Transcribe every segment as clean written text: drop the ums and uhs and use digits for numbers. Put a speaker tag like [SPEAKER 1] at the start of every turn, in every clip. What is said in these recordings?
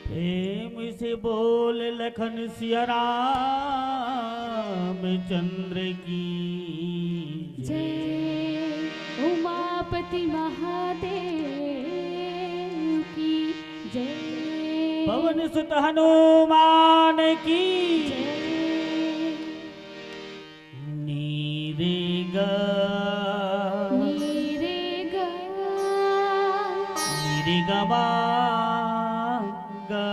[SPEAKER 1] प्रेम से बोल लखन सिया रामचंद्र की
[SPEAKER 2] जय। उमापति महादेव की जय।
[SPEAKER 1] पवन सुत हनुमान की
[SPEAKER 2] जय।
[SPEAKER 1] नीरे गा
[SPEAKER 2] नीरे गा
[SPEAKER 1] नीरे गमा गा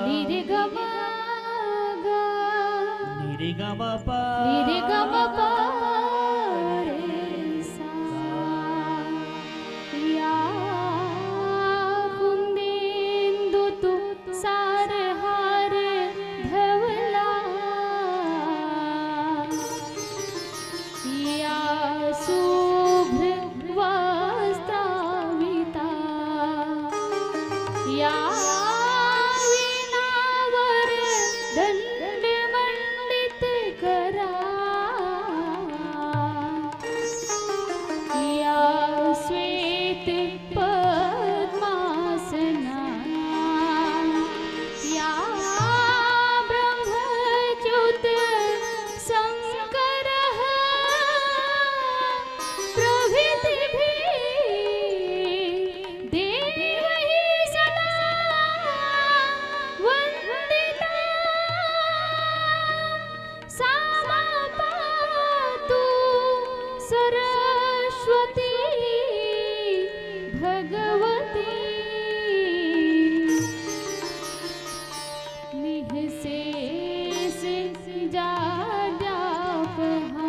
[SPEAKER 2] नीरे गमा गा
[SPEAKER 1] नीरे गमा पा
[SPEAKER 2] नीरे गमा पा रे सा या कुंदेंदु तु सार हार धवला या शुभ्र वस्त्राविता या वीणावर दंडमंडित करा या श्वेत पद्मासना या ब्रह्मच्युत शंकरः प्रभृतिभिः देवैः सदा वन्दिता सा मा पातु सरस्वती भगवती निःशेष जाड्यापहा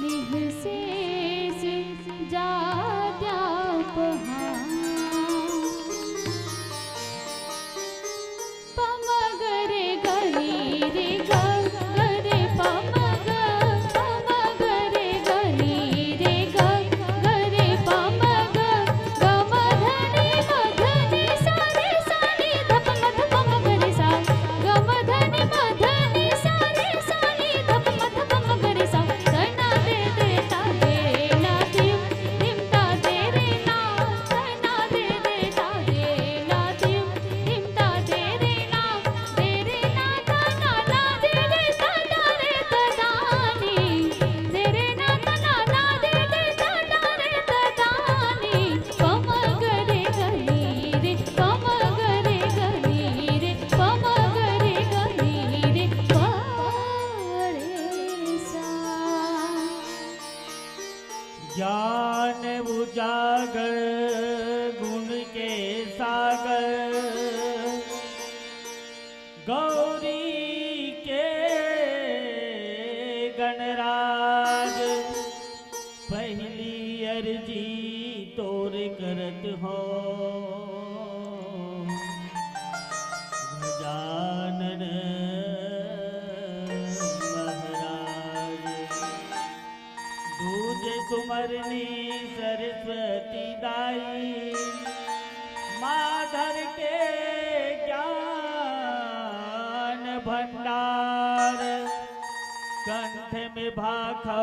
[SPEAKER 2] निःशेष जाड्यापहा पमगरे गरी रे गरे पमग पमगरे गरी रे गरे पमग गमधनि मधनि सारे सानी धपम धपम गरे सा गमधनि मधनि सारे सानी धपम धपम गरे सा तना दे देता दे ना दिम दिमता तेरे ना तना दे देता दे ना दिम दिमता तेरे ना तना ना दे देता तारे तदानी तेरे ना तना ना दे देता तारे तदानी पमगरे गरी रे पमगरे गरी रे पमगरे गरी रे पारे सा
[SPEAKER 1] ज्ञान उजागर गुण के सागर गौरी के गणराज पहली अर्जी तोर करत हो गजानन महाराज दूजे सुमरनी सरस्वती दाई माधर के ज्ञान भंडार कंठ में भाखो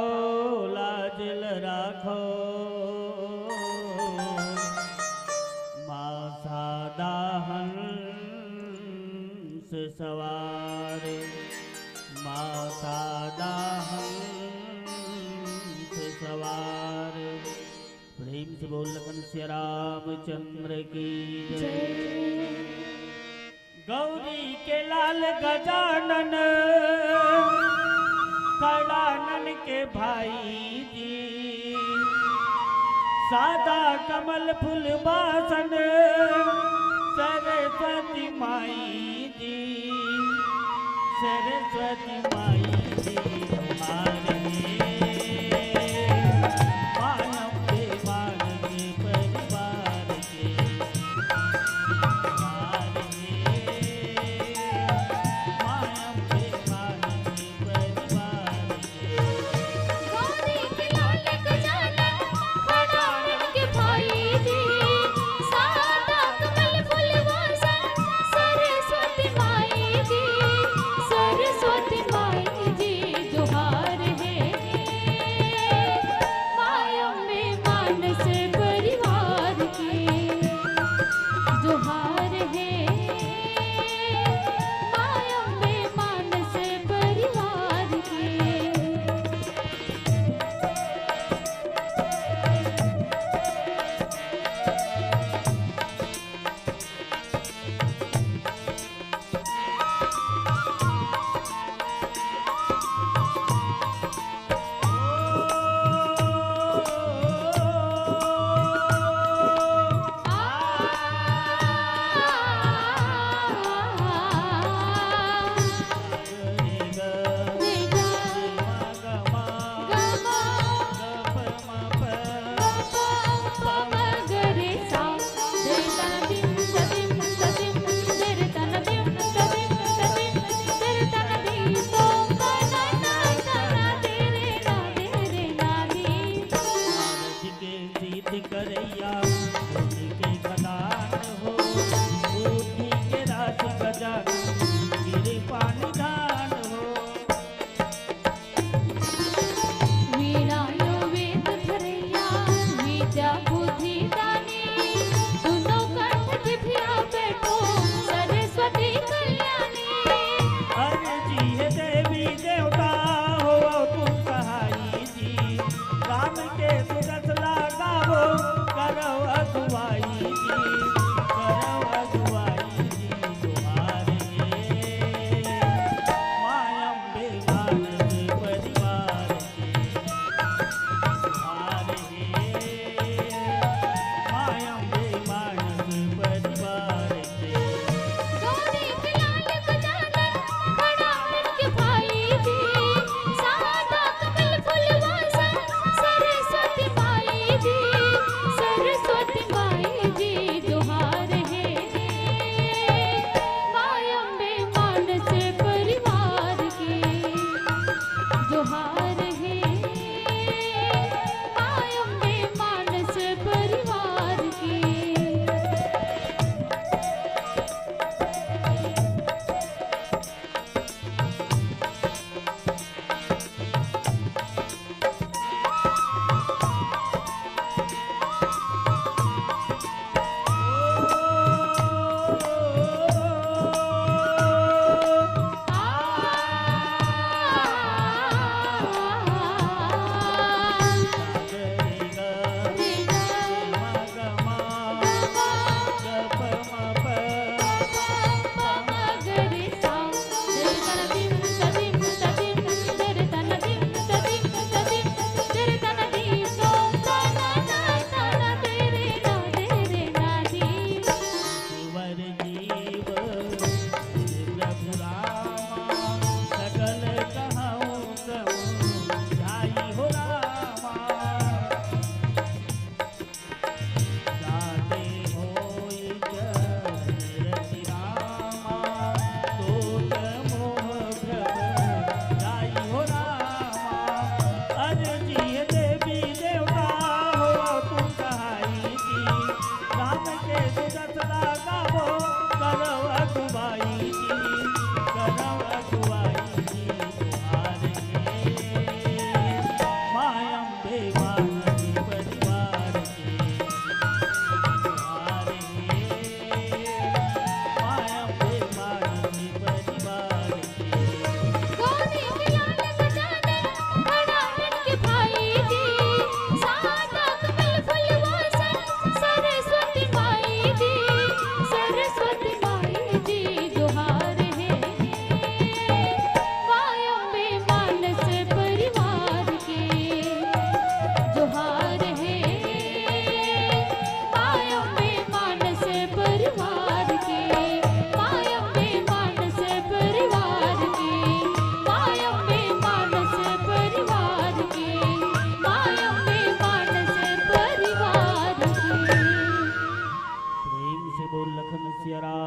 [SPEAKER 1] लाजल राखो माँ सादा हंस सवार माँ सादा हंस सवार प्रेम से बोल लखन सिया रामचंद्र की जय। गौरी के लाल गजानन कड़ानन के भाई जी सादा कमल फूल बासन सरस्वती माई जी सरस्वती माई जी हमारे मानव देवान के परिवार के हमारे मानव देवान के परिवार के
[SPEAKER 2] गौरी के लाल गजानन खड़ानन के भाई जी सादा कमल फूल वासन सरस्वती माई जी सरस्वती माई जी जो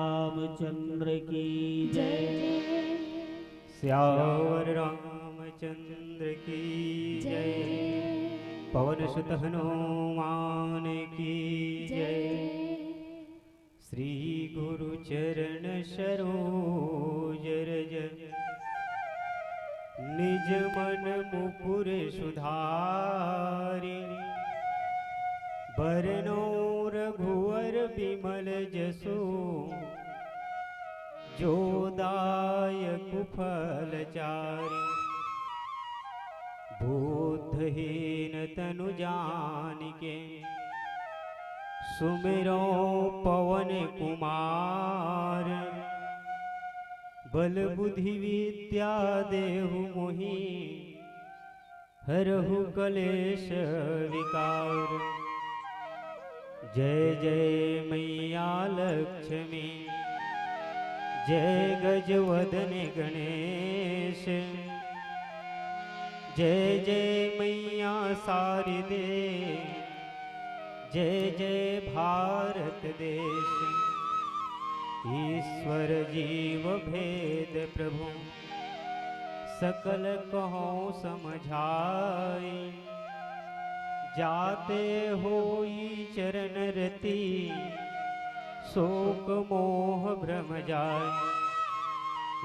[SPEAKER 1] रामचंद्र की जय।
[SPEAKER 3] श्यावर रामचंद्र की जय। पवन सुत हनुमान की जय। श्री गुरु चरण सरोज रज निज मन मुकुर सुधारि। बरनो रघुवर विमल जसु जो दायक फल चारि। बुद्धहीन तनु जानिके सुमिरो पवन कुमार। बल बुद्धि विद्या देहु मोहि हरहु कलेश विकार। जय जय मैया लक्ष्मी जय गजवदन गणेश। जय जय मैया शारदे जय जय भारत देश। ईश्वर जीव भेद प्रभु सकल कहो समझाई। जाते होई चरण रति शोक मोह भ्रम जाय।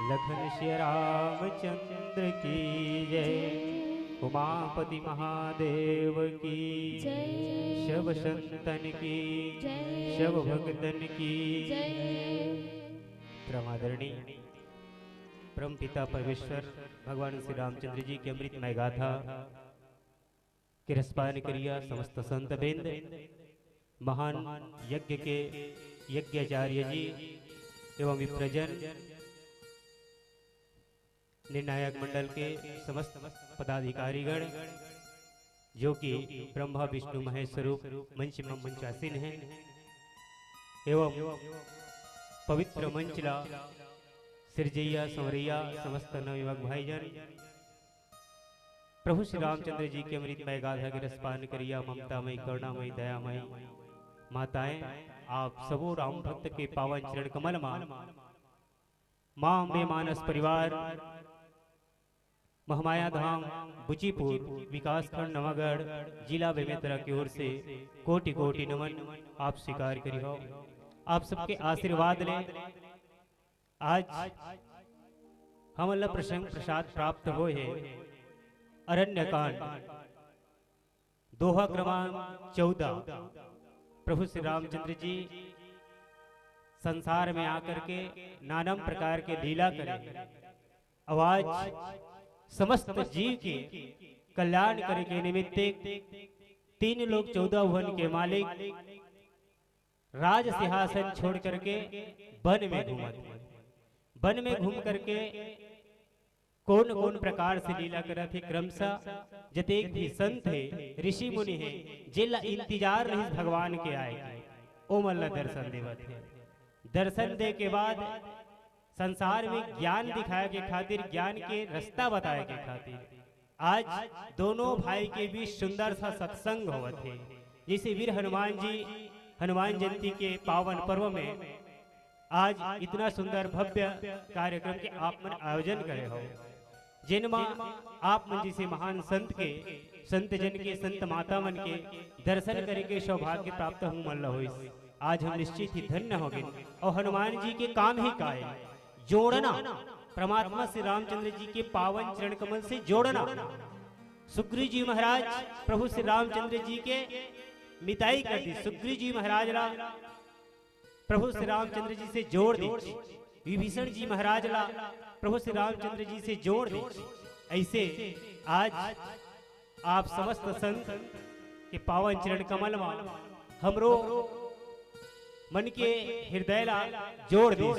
[SPEAKER 3] लखन श्री रामचंद्र की जय। उमापति महादेव की
[SPEAKER 2] जय।
[SPEAKER 3] शव संतन की
[SPEAKER 2] जय।
[SPEAKER 3] शव भक्तन की
[SPEAKER 2] जय।
[SPEAKER 3] परमादरणीय परम पिता परमेश्वर भगवान श्री रामचंद्र जी की अमृतमय गाथा के रसपान करिया समस्त संत बेंद महान यज्ञ के यज्ञाचार्य जी एवं विप्रजन निर्णायक मंडल के समस्त पदाधिकारीगण जो कि ब्रह्मा विष्णु महेश स्वरूप मंच में मंचासीन हैं एवं पवित्र मंचला सिरजैया संवरैया समस्त नवयुवक भाईजन प्रभु श्री रामचंद्र जी के अमृतमय गाथा के रसपान करिया ममतामय करुणामय दयामय माताएं आप सबो राम भक्त के पावन चरण कमल मां अम्बे मानस परिवार महामाया धाम बुचीपुर विकास खंड नवागढ़ जिला बेमेतरा की ओर से कोटि कोटि नमन आप स्वीकार करी हो। आप सबके आशीर्वाद ले आज हम अल्लाह प्रसंग प्रसाद प्राप्त हो है। अरण्यकांड दोहा क्रमांक 14। प्रभु श्री रामचंद्र जी संसार में आकर के नाना प्रकार के लीला करें। आवाज समस्त जीव के कल्याण करे के निमित्त 3 लोग 14 भुवन के मालिक राज सिंहासन छोड़ करके वन में घूमत। वन में घूम करके कौन कौन प्रकार से लीला करत है क्रमशः जतेक भी संत है ऋषि मुनि है जिला इंतजार नहीं भगवान के आए ओ मल्ला दर्शन देवत है। दर्शन दे के बाद संसार में ज्ञान दिखाए के खातिर ज्ञान के रास्ता बताए के खातिर आज दोनों भाई के बीच सुंदर सा सत्संग होवत है। जैसे वीर हनुमान जी हनुमान जयंती के पावन पर्व में आज इतना सुंदर भव्य कार्यक्रम के आप मन आयोजन करे हो जिनमा आप मन जैसे महान संत के संत जन के संत माता मन के दर्शन करे के सौभाग्य प्राप्त हूँ मल्ला हो। आज हम निश्चित ही धन्य हो गए और हनुमान जी के काम ही का है जोड़ना परमात्मा श्री रामचंद्र जी के पावन चरण कमल से जोड़ना। सुग्रीव जी महाराज प्रभु श्री रामचंद्र जी के मिताई कर दी। सुग्रीव जी महाराज ला प्रभु श्री रामचंद्र जी से जोड़ दी। विभीषण जी महाराज ला प्रभु श्री रामचंद्र जी से जोड़ दी। ऐसे आज आप समस्त संत के पावन चरण कमल में हमरो मन के हृदय ला जोड़ दे।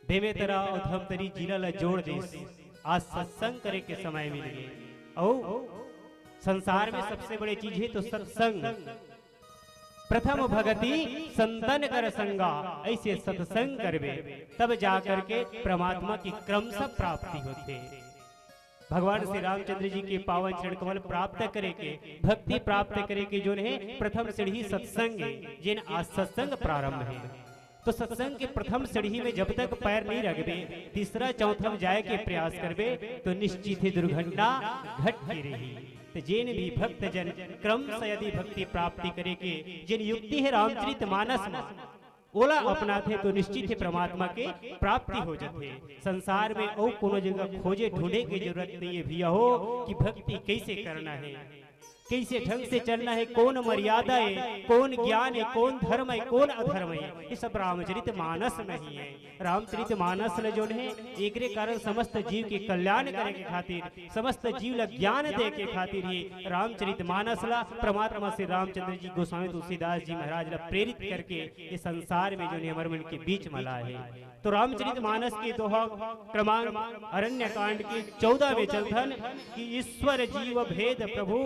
[SPEAKER 3] बेमेतरा और धमतरी जिला ला जोड़ दे। आज सत्संग करे के समय मिल गए और संसार में सबसे बड़ी चीज है तो सत्संग। प्रथम भगति संतन कर संगा ऐसे सत्संग करवे तब जाकर के परमात्मा की क्रमशः प्राप्ति होते। भगवान श्री रामचंद्र जी के पावन चरण कमल प्राप्त करे के भक्ति प्राप्त करे के जो है प्रथम सीढ़ी सत्संग है जिन आज सत्संग प्रारंभ है। तो सत्संग के प्रथम सीढ़ी में जब तक पैर नहीं रखबे, तीसरा चौथा में जाए के प्रयास करबे तो निश्चित ही दुर्घटना घटती रही। तो जिन भी भक्त जन क्रम से यदि भक्ति प्राप्ति करे के जिन युक्ति है रामचरित मानस में ओला अपनाथे तो निश्चित ही परमात्मा के प्राप्ति हो जाते। संसार में और कोनो जगह खोजे ढूंढे की जरूरत नहीं है भैया हो कि भक्ति कैसे करना है, कैसे ढंग से चलना है, कौन मर्यादा है, कौन ज्ञान है, कौन धर्म है, कौन अधर्म है, ये सब रामचरित मानस में ही है। रामचरित मानस जो है एक कारण समस्त जीव के कल्याण करे के खातिर, समस्त जीव ला ज्ञान दे के खातिर ही रामचरित मानस ला परमात्मा श्री रामचंद्र जी गोस्वामी तुलसीदास जी महाराज ला प्रेरित करके ये संसार में जो है हमारे मन के बीच मला है। तो रामचरित मानस की दोहा क्रमांक अरण्य कांड की 14वें चलथन कि ईश्वर जीव भेद प्रभु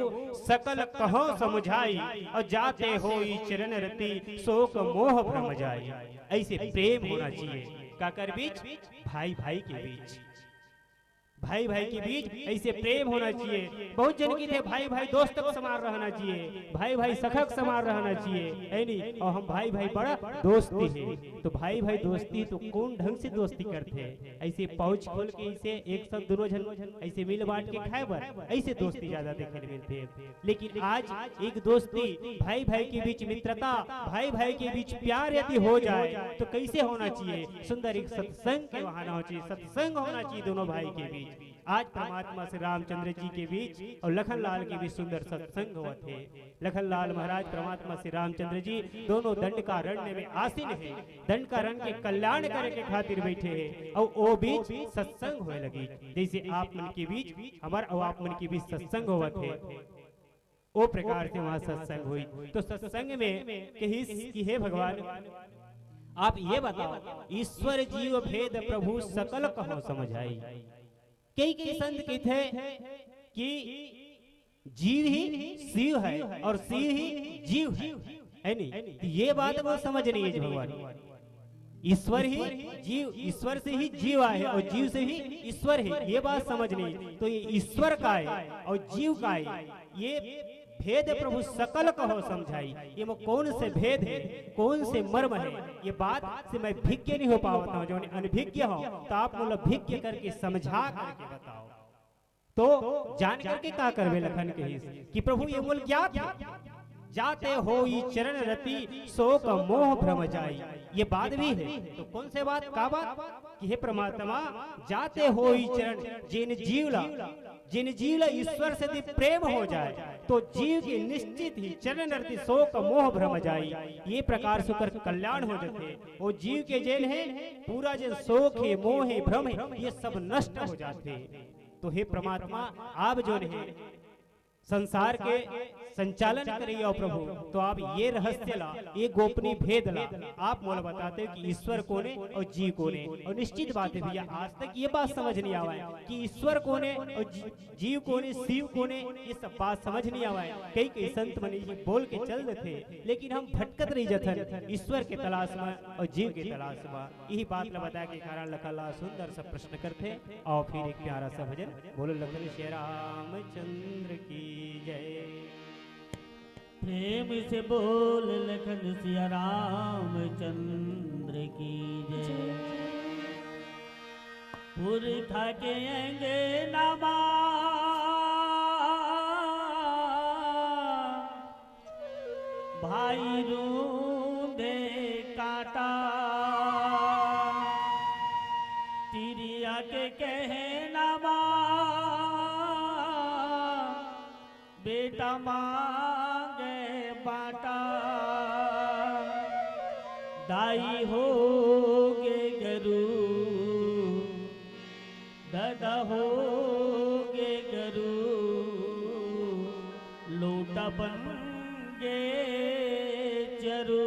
[SPEAKER 3] सकल कहो समझाई और जाते हो चरण रति शोक मोह भ्रम जाई। ऐसे प्रेम होना चाहिए काकर बीच, भाई भाई के बीच, भाई भाई के बीच ऐसे प्रेम होना चाहिए। बहुत जन की थे भाई भाई दोस्त समान रहना चाहिए, भाई भाई सखक समान रहना चाहिए, है नहीं। और हम भाई भाई बड़ा दोस्ती है, तो भाई भाई दोस्ती तो कौन ढंग से दोस्ती करते हैं, ऐसे पाउच खोल के ऐसे एक साथ दोनों जन ऐसे मिल बांट के खाए बर, ऐसे दोस्ती ज्यादा देखने मिलते हैं। लेकिन आज एक दोस्ती भाई भाई के बीच मित्रता, भाई भाई के बीच प्यार यदि हो जाए तो कैसे होना चाहिए, सुंदर एक सत्संग के वहां होना चाहिए, सत्संग होना चाहिए दोनों भाई के बीच। आज परमात्मा श्री रामचंद्र जी के बीच और लखन लाल के बीच सुंदर सत्संग हुआ थे। लखन लाल महाराज परमात्मा श्री रामचंद्र जी दोनों दंड का रण्य में आसीन है, दंड का रण्य के कल्याण करे के खातिर बैठे हैं और वो बीच सत्संग होने लगी। जैसे आप मन के बीच हमार और आप मन के बीच सत्संग हुआ थे, वो प्रकार से वहां सत्संग हुई। तो सत्संग में कि हे भगवान आप ये बताओ, ईश्वर जीव भेद प्रभु सकल कहो समझाई। कई कई संत कहते कि जीव ही शिव है और शिव ही जीव है नहीं। ये बात वो समझ नहीं है भगवान। ईश्वर ही जीव, ईश्वर से ही जीव आए और जीव से ही ईश्वर है, ये बात समझ नहीं। तो ये ईश्वर का है और जीव का है, ये भेद प्रभु सकल कहो समझाई। ये वो कौन से भेद है, कौन से मर्म है, ये बात से मैं भिज्ञ नहीं हो पाता हूँ। जो अनभिज्ञ हो तो आप मुझे भिज्ञ करके समझा करके बताओ। तो जान करके क्या करवे लखन के कि प्रभु ये बोल क्या था, जाते हो चरण रति शोक मोह भ्रम जाई। ये बात भी है, तो कौन से बात का बात कि हे परमात्मा जाते हो चरण, जिन जीवला ईश्वर से प्रेम हो जाए तो जीव के निश्चित ही चरण रति शोक मोह भ्रम जाई। ये प्रकार से कर कल्याण हो जाते। वो जीव के जेल है पूरा जो शोक है, मोह है, भ्रम है, ये सब नष्ट हो जाते। तो हे परमात्मा आप जो है संसार के संचालन करिए प्रभु, तो आप ये रहस्य ला, ये गोपनीय भेद ला आप मोल बताते हो कि ईश्वर कौन है और जीव कौन है। और निश्चित बात है भैया, आज तक ये बात समझ नहीं आवा है कि ईश्वर कौन है और जीव कौन है, शिव कौन है, ये सब बात समझ नहीं आवा है। कई कई संत मन बोल के चल देते, लेकिन हम भटकत रही जथन ईश्वर के तलाश में और जीव के तलाश में। यही बात ला बताया के कारण लखला सुंदर सा प्रश्न करते और फिर एक प्यारा सा भजन बोलो लखन श्री रामचंद्र की जय।
[SPEAKER 1] प्रेम से बोल लखन सिया रामचंद्र की जय। पुरखा के अंगनामा भाई रूंधे काटा, तिरिया के कहनामा बेटा मांगे बाटा, दाई होगे गरु दादा होगे गरु, लोटा बनगे चरू।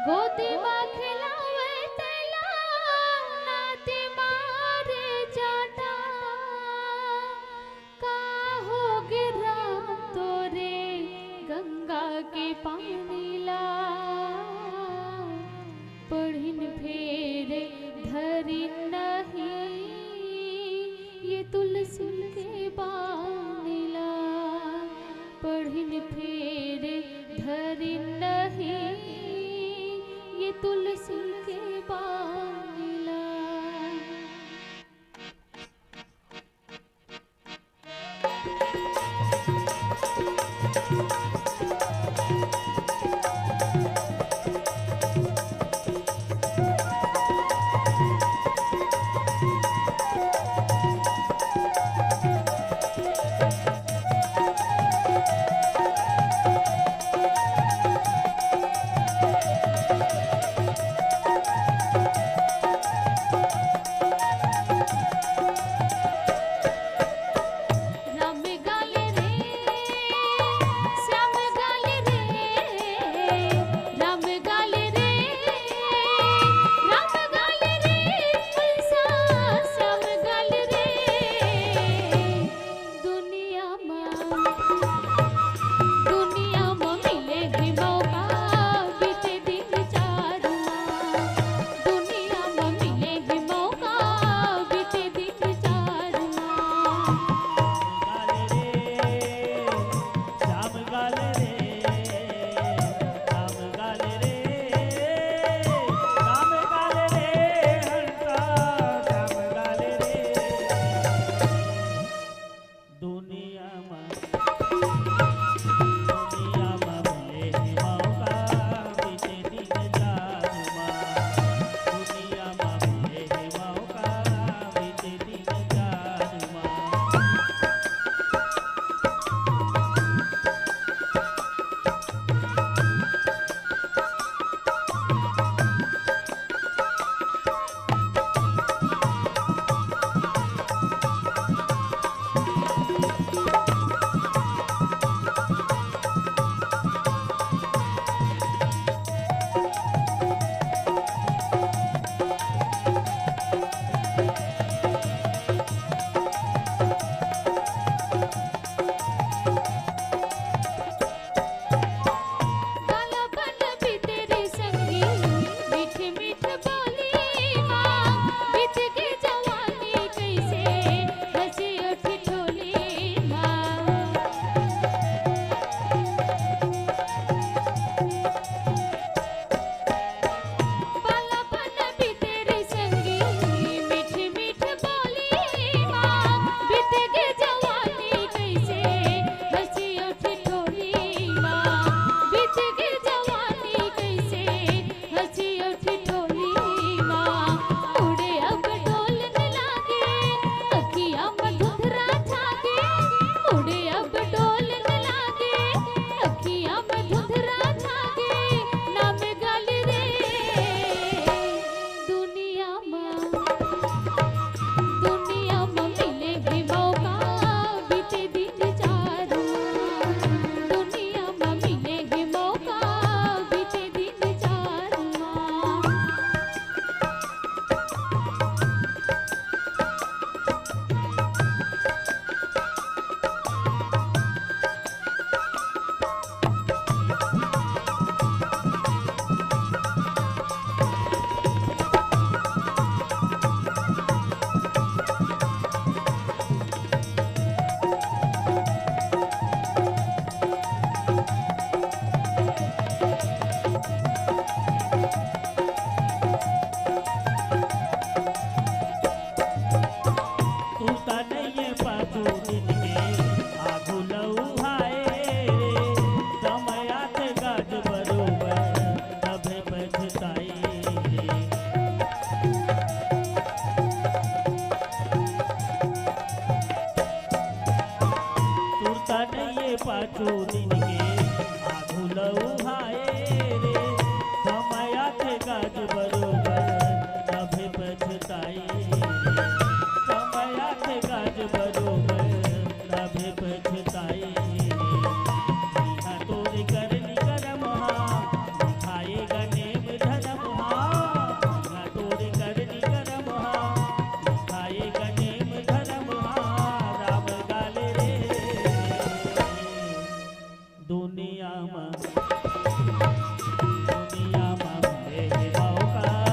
[SPEAKER 2] गोदी माँ खिलावे तेला नाती मारे जाटा, का हो गिरा तोरे गंगा के पानी ला, पढ़िन फे
[SPEAKER 1] दुनिया में मेरे मौका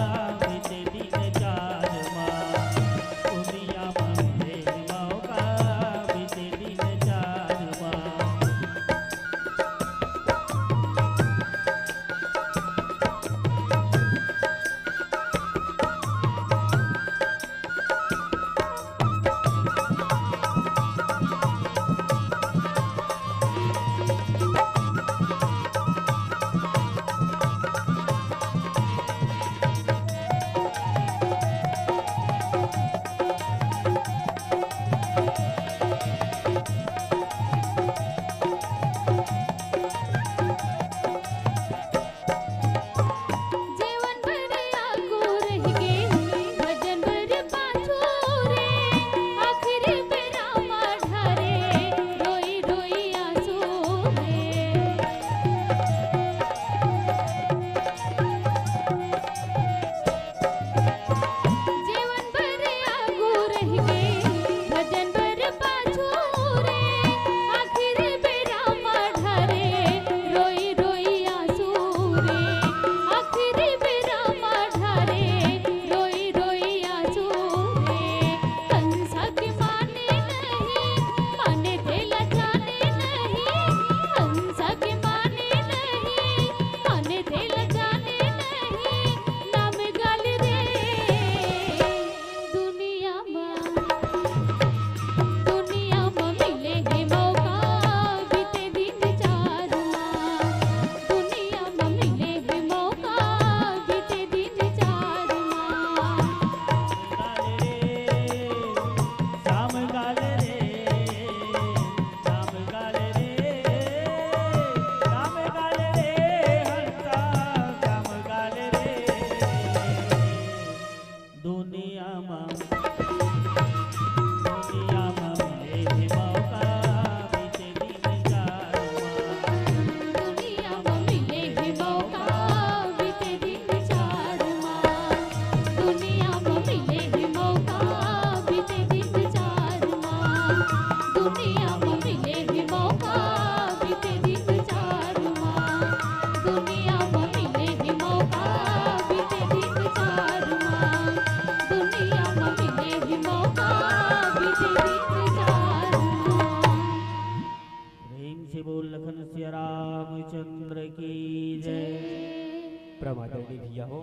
[SPEAKER 1] रामचंद्र की जय।
[SPEAKER 3] प्रमादरणीय भैया हो,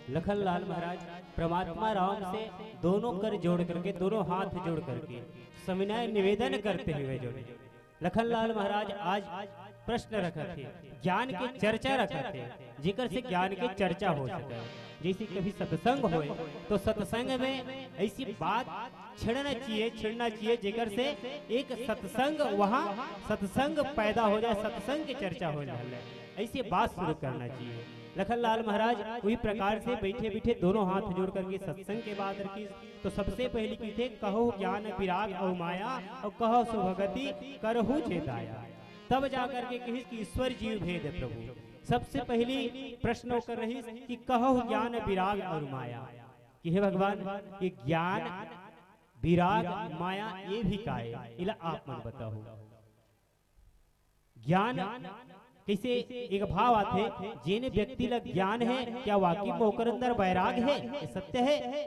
[SPEAKER 3] लखनलाल महाराज परमात्मा राम से दोनों कर जोड़ करके, दोनों हाथ जोड़ करके सविनय निवेदन करते हुए जोड़े। लखनलाल महाराज आज प्रश्न रखा थे, ज्ञान के चर्चा रखा थे, जिक्र से ज्ञान के चर्चा हो सके। जैसे कभी सत्संग हो तो सत्संग में ऐसी बात छिड़ना चाहिए जिक्र से एक सत्संग वहाँ सत्संग पैदा हो जाए, सत्संग की चर्चा हो जाए, ऐसी बात शुरू करना चाहिए। लखनलाल महाराज वही प्रकार से बैठे बैठे दोनों हाथ जोड़ करके सत्संग के बात रखी। तो सबसे पहले की थे, कहो ज्ञान विराग और माया, और कहो सुभगति करहु चेताया। तब जाकर के कही कि ईश्वर जीव भेद प्रभु। सबसे पहली प्रश्न कर रही कि कहो ज्ञान विराग और माया, कि हे भगवान ये ज्ञान विराग माया ये भी का है, इला आप मन बताओ। ज्ञान कैसे एक भाव आते, जिन व्यक्ति लग ज्ञान है क्या वाकई में ओकर अंदर वैराग है, ये सत्य है।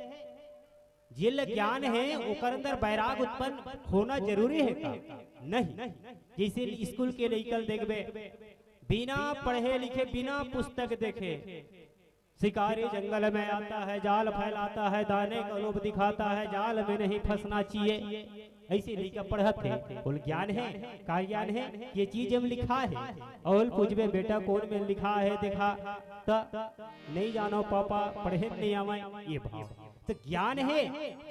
[SPEAKER 3] जिन ज्ञान है ओकर अंदर वैराग उत्पन्न होना जरूरी है का? नहीं। जैसे स्कूल के लइकन देखबे, बिना पढ़े लिखे बिना पुस्तक देखे शिकारी जंगल में आता है, जाल फैलाता है, दाने का लोभ दिखाता है, जाल में नहीं फंसना चाहिए। ऐसे लड़का पढ़ते बोल ज्ञान है का? ज्ञान है ये चीज हम लिखा है, और पूछबे बेटा कौन में लिखा है देखा, तो नहीं जानो पापा पढ़े नहीं आवे, ये भाव। तो ज्ञान है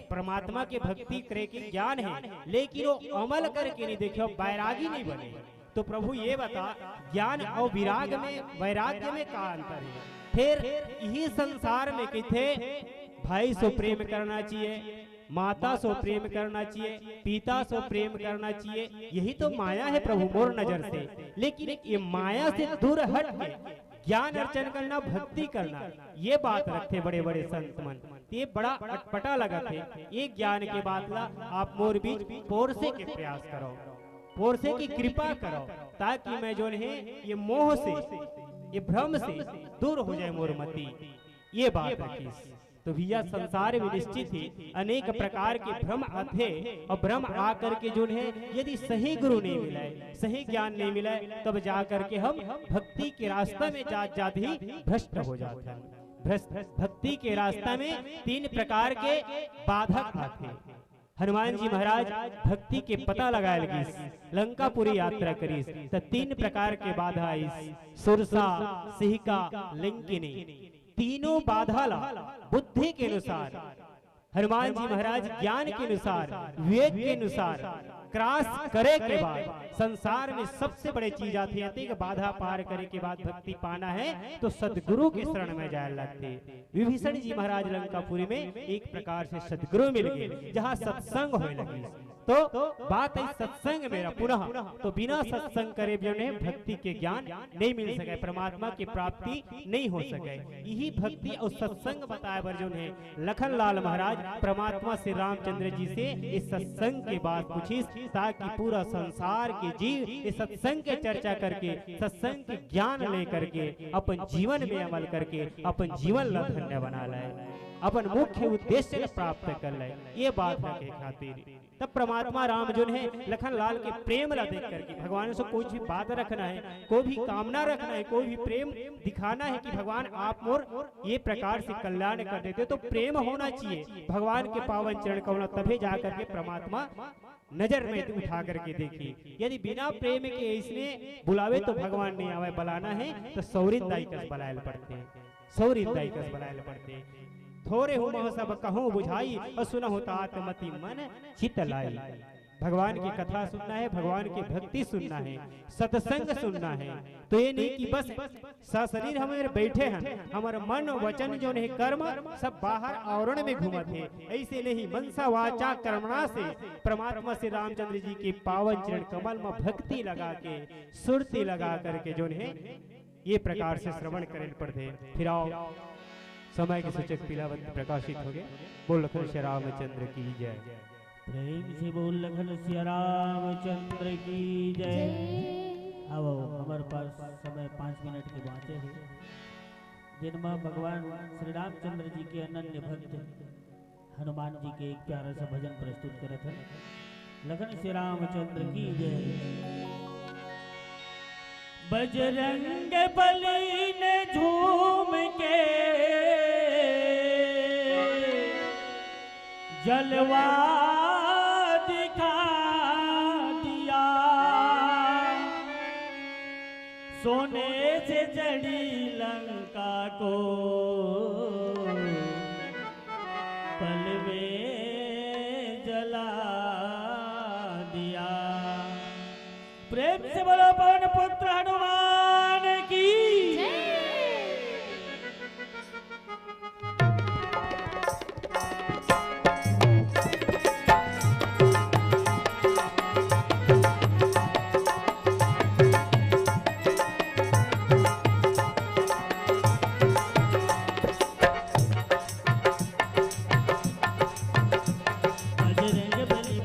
[SPEAKER 3] परमात्मा के भक्ति करे के ज्ञान है, लेकिन वो अमल करके नहीं देखो, बैरागी नहीं बने। तो प्रभु ये बता, ज्ञान और विराग में वैराग्य में का अंतर है? फिर यही संसार में कहते भाई से प्रेम करना चाहिए, माता से प्रेम करना चाहिए, पिता से प्रेम करना चाहिए, यही तो माया है प्रभु मोर नजर से। लेकिन ये माया से दूर हट के ज्ञान अर्चन करना, भक्ति करना, ये बात रखते बड़े बड़े संत मन। ये बड़ा अटपटा लगा थे। ये ज्ञान के बाद आप मोर बीच पोरसे के प्रयास करो, पोरसे की कृपा करो, ताकि मैं जो है ये मोह से ये भ्रम से दूर हो जाए मोर मति, ये बात रखी। तो भैया संसार में निश्चित ही अनेक प्रकार के भ्रम आते, और भ्रम आकर के जो है यदि सही गुरु नहीं मिले, सही ज्ञान नहीं मिले, तब जा करके हम भक्ति के रास्ते में जाते ही भ्रष्ट हो जाते हैं। भक्ति के रास्ते में तीन प्रकार के बाधक आते। हनुमान जी महाराज भक्ति के पता लगाए लगी, लंकापुरी यात्रा करी, तो तीन प्रकार के बाधा आई, सुरसा, सिहिका, लंकिनी, तीनों बाधा ला बुद्धि के अनुसार, हनुमान जी महाराज ज्ञान के अनुसार, विवेक के अनुसार क्रॉस करे के बाद संसार में सबसे बड़े चीज आती है कि बाधा पार करे के बाद भक्ति पाना है तो सदगुरु के शरण में जाए लगते। विभीषण जी महाराज लंकापुरी में एक प्रकार से सदगुरु मिल गए, जहाँ सत्संग होने लगी। तो बात है सत्संग मेरा पुनः, तो बिना सत्संग करे जो है भक्ति के ज्ञान नहीं मिल सके, परमात्मा की प्राप्ति नहीं हो सके। यही भक्ति और सत्संग बताए बर जो है लखनलाल महाराज परमात्मा श्री रामचंद्र जी से इस सत्संग के बाद पूछी, ताकि पूरा संसार के जीव इस सत्संग के चर्चा करके, सत्संग के ज्ञान ले करके अपन जीवन में अमल करके अपन जीवन ला धन्य बना ले, अपन मुख्य उद्देश्य प्राप्त कर ले। ये बात रखे खातिर तब परमात्मा राम जो है लखनलाल के प्रेम ला देख करके, भगवान से कोई भी बात रखना है, कोई भी कामना रखना है, कोई भी प्रेम दिखाना है कि भगवान आप मोर ये प्रकार से कल्याण कर देते, तो प्रेम होना चाहिए भगवान के पावन चरण कमल, तभी जाकर के परमात्मा नजर में उठा करके देखी। यदि बिना प्रेम के इसने बुलावे तो भगवान नहीं आवे, बुलाना है तो सौरिंदाई कस बुलायल पड़ते, सौरिंदाई कस बुलायल पड़ते। थोड़े हो मह सब कहूँ बुझाई, और सुना होता आत्मति मन चित लाई। भगवान की कथा सुनना है, भगवान की भक्ति सुनना है, सत्संग सुनना है। तो ये नहीं कि बस सशरीर हमारे बैठे हैं, हमारे मन वचन जो नहीं कर्म सब बाहर आवरण में घूमत है, ऐसे नहीं। मनसा वाचा कर्मणा से परमात्मा श्री रामचंद्र जी के पावन चरण कमल में भक्ति लगा के, सुरती लगा करके जो है ये प्रकार से श्रवण करे पड़ते। फिर आओ समय के सूचक पीलावंत प्रकाशित हो गए। बोल लखन श्री रामचंद्र की जय।
[SPEAKER 1] प्रेम से बोल लखन श्री रामचंद्र की जय। अब हमारे पास समय 5 मिनट के बातें हैं, जिनमें भगवान श्री रामचंद्र जी के अनन्य भक्त हनुमान जी के एक प्यारा सा भजन प्रस्तुत करते हैं। लखन श्री रामचंद्र की जय। बजरंग बली ने झूम के जलवा दिखा दिया, सोने से जड़ी लंका को पल में जला दिया। प्रेम से बोलो पवन पुत्र हनुमान की।
[SPEAKER 2] बजरंग बली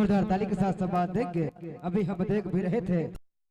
[SPEAKER 4] जोरदार ताली के साथ सब बात देख के अभी हम देख भी रहे थे